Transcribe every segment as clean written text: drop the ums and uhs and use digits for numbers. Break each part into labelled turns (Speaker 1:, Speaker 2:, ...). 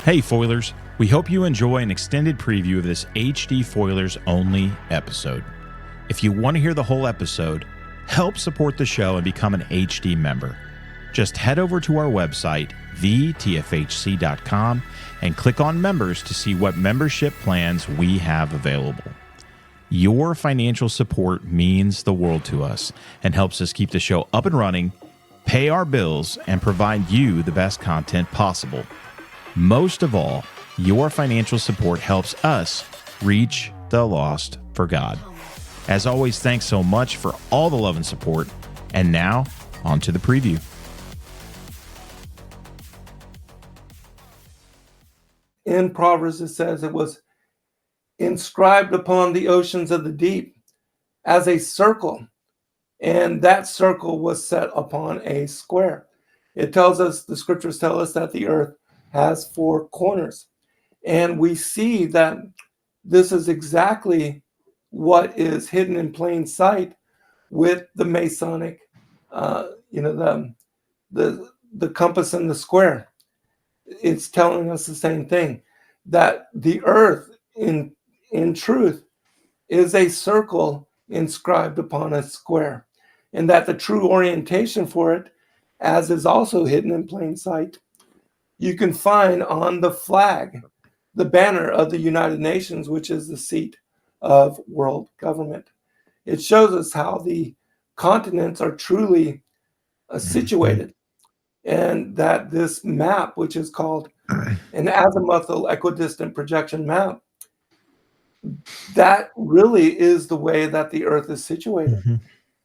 Speaker 1: Hey Foilers, we hope you enjoy an extended preview of this HD Foilers only episode. If you want to hear the whole episode, help support the show and become an HD member. Just head over to our website, thetfhc.com, and click on members to see what membership plans we have available. Your financial support means the world to us and helps us keep the show up and running, pay our bills, and provide you the best content possible. Most of all, your financial support helps us reach the lost for God. As always, thanks so much for all the love and support. And now, on to the preview.
Speaker 2: In Proverbs, it says it was inscribed upon the oceans of the deep as a circle, and that circle was set upon a square. It tells us, the scriptures tell us, that the earth has four corners. And we see that this is exactly what is hidden in plain sight with the Masonic, the compass and the square. It's telling us the same thing, that the earth in truth is a circle inscribed upon a square, and that the true orientation for it, as is also hidden in plain sight, you can find on the flag, the banner of the United Nations, which is the seat of world government. It shows us how the continents are truly situated, and that this map, which is called an azimuthal equidistant projection map, that really is the way that the earth is situated,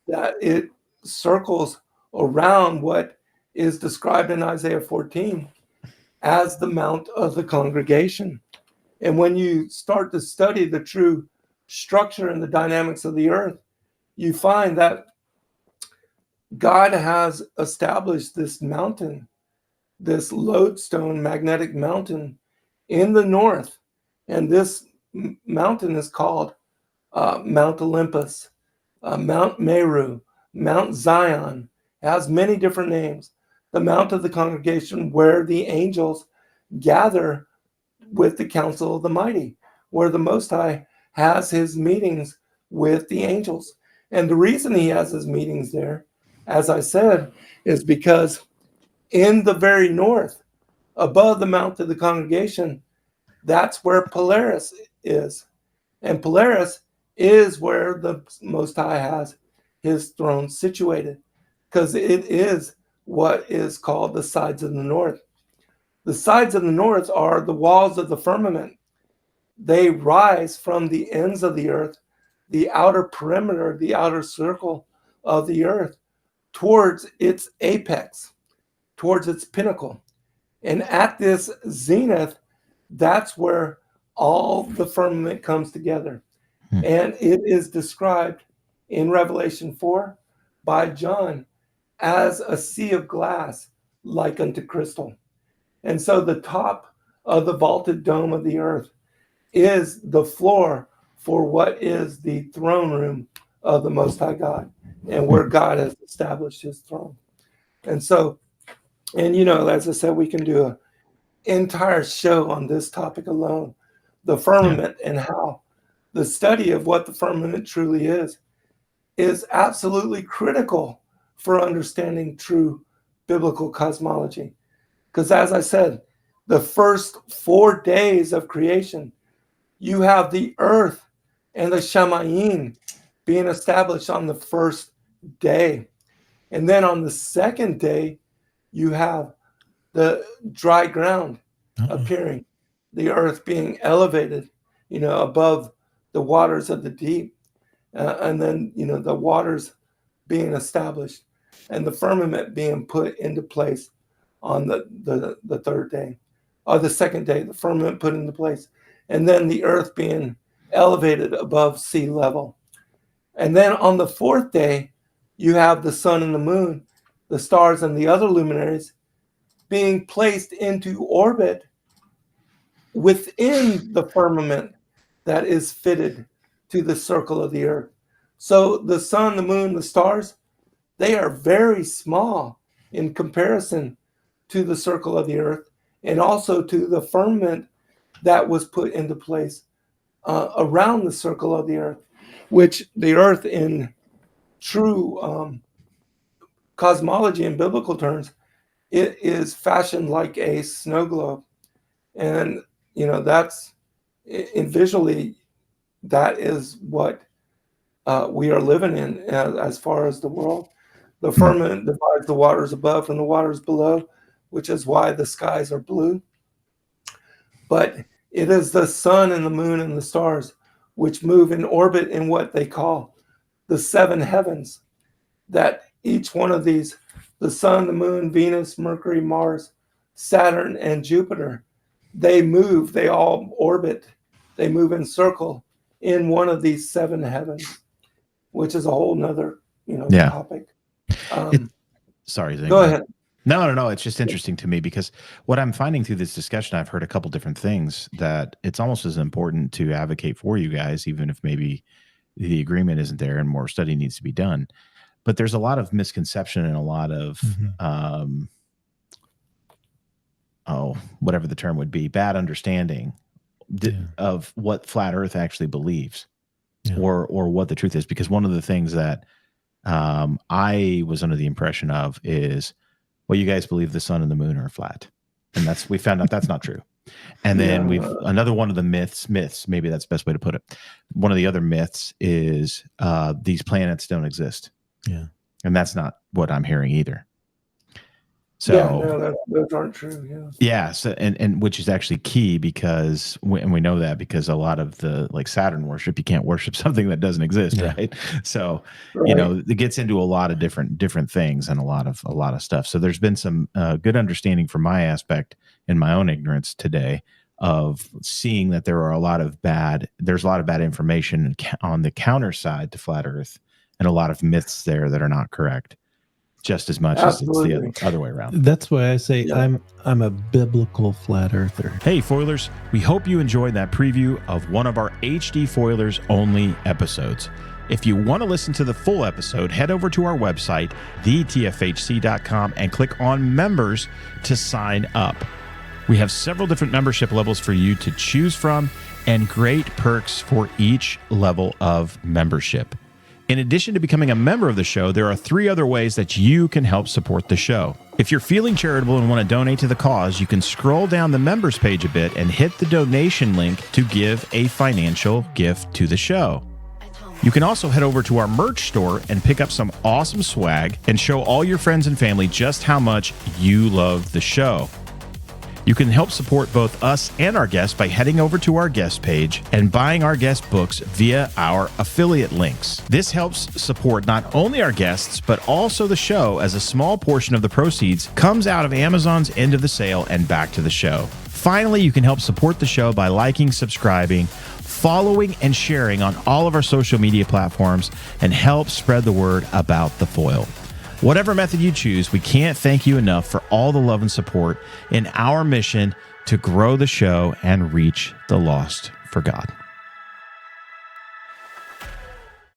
Speaker 2: that it circles around what is described in Isaiah 14 as the Mount of the Congregation. And when you start to study the true structure and the dynamics of the earth, you find that God has established this mountain, this lodestone magnetic mountain in the north. And this mountain is called Mount Olympus, Mount Meru, Mount Zion. It has many different names. The Mount of the Congregation, where the angels gather with the council of the mighty, where the Most High has his meetings with the angels. And the reason he has his meetings there, as I said, is because in the very north, above the Mount of the Congregation, that's where Polaris is. And Polaris is where the Most High has his throne situated, because it is what is called the sides of the north. The sides of the north are the walls of the firmament. They rise from the ends of the earth, the outer perimeter, the outer circle of the earth, towards its apex, towards its pinnacle. And at this zenith, that's where all the firmament comes together. And it is described in Revelation 4 by John as a sea of glass like unto crystal. And so the top of the vaulted dome of the earth is the floor for what is the throne room of the Most High God, and where God has established his throne. And so, as I said, we can do an entire show on this topic alone, the firmament, and how the study of what the firmament truly is absolutely critical for understanding true biblical cosmology. Because as I said, the first 4 days of creation, you have the earth and the Shamayim being established on the first day. And then on the second day, you have the dry ground appearing, the earth being elevated, above the waters of the deep. And then, the waters being established, and the firmament being put into place on the third day, or the second day, the firmament put into place, and then the earth being elevated above sea level. And then on the fourth day, you have the sun and the moon, the stars and the other luminaries being placed into orbit within the firmament that is fitted to the circle of the earth. So the sun, the moon, the stars, they are very small in comparison to the circle of the earth, and also to the firmament that was put into place around the circle of the earth, which the earth in true cosmology and biblical terms, it is fashioned like a snow globe. And, that's visually, that is what we are living in as far as the world. The firmament divides the waters above from the waters below, which is why the skies are blue. But it is the sun and the moon and the stars which move in orbit in what they call the seven heavens, that each one of these, the sun, the moon, Venus, Mercury, Mars, Saturn, and Jupiter, they move, they all orbit, they move in circle in one of these seven heavens, which is a whole nother, topic.
Speaker 1: Sorry, Zen.
Speaker 2: Go ahead.
Speaker 1: No. It's just interesting to me because what I'm finding through this discussion, I've heard a couple different things that it's almost as important to advocate for you guys, even if maybe the agreement isn't there and more study needs to be done. But there's a lot of misconception and a lot of, whatever the term would be, bad understanding of what flat Earth actually believes or what the truth is. Because one of the things that I was under the impression of is, well, you guys believe the sun and the moon are flat. And we found out that's not true. And then another one of the myths, maybe that's the best way to put it. One of the other myths is these planets don't exist.
Speaker 3: Yeah.
Speaker 1: And that's not what I'm hearing either. So
Speaker 2: those aren't true.
Speaker 1: Yeah. So, and which is actually key because we know that because a lot of the Saturn worship, you can't worship something that doesn't exist. Right. So, it gets into a lot of different things and a lot of stuff. So there's been some good understanding from my aspect in my own ignorance today of seeing that there's a lot of bad information on the counter side to flat Earth and a lot of myths there that are not correct. Just as much as it's the other way around.
Speaker 3: That's why I say I'm a biblical flat earther.
Speaker 1: Hey, Foilers, we hope you enjoyed that preview of one of our HD Foilers only episodes. If you want to listen to the full episode, head over to our website, thetfhc.com, and click on Members to sign up. We have several different membership levels for you to choose from and great perks for each level of membership. In addition to becoming a member of the show, there are 3 other ways that you can help support the show. If you're feeling charitable and want to donate to the cause, you can scroll down the members page a bit and hit the donation link to give a financial gift to the show. You can also head over to our merch store and pick up some awesome swag and show all your friends and family just how much you love the show. You can help support both us and our guests by heading over to our guest page and buying our guest books via our affiliate links. This helps support not only our guests, but also the show, as a small portion of the proceeds comes out of Amazon's end of the sale and back to the show. Finally, you can help support the show by liking, subscribing, following, and sharing on all of our social media platforms and help spread the word about the Foil. Whatever method you choose, we can't thank you enough for all the love and support in our mission to grow the show and reach the lost for God.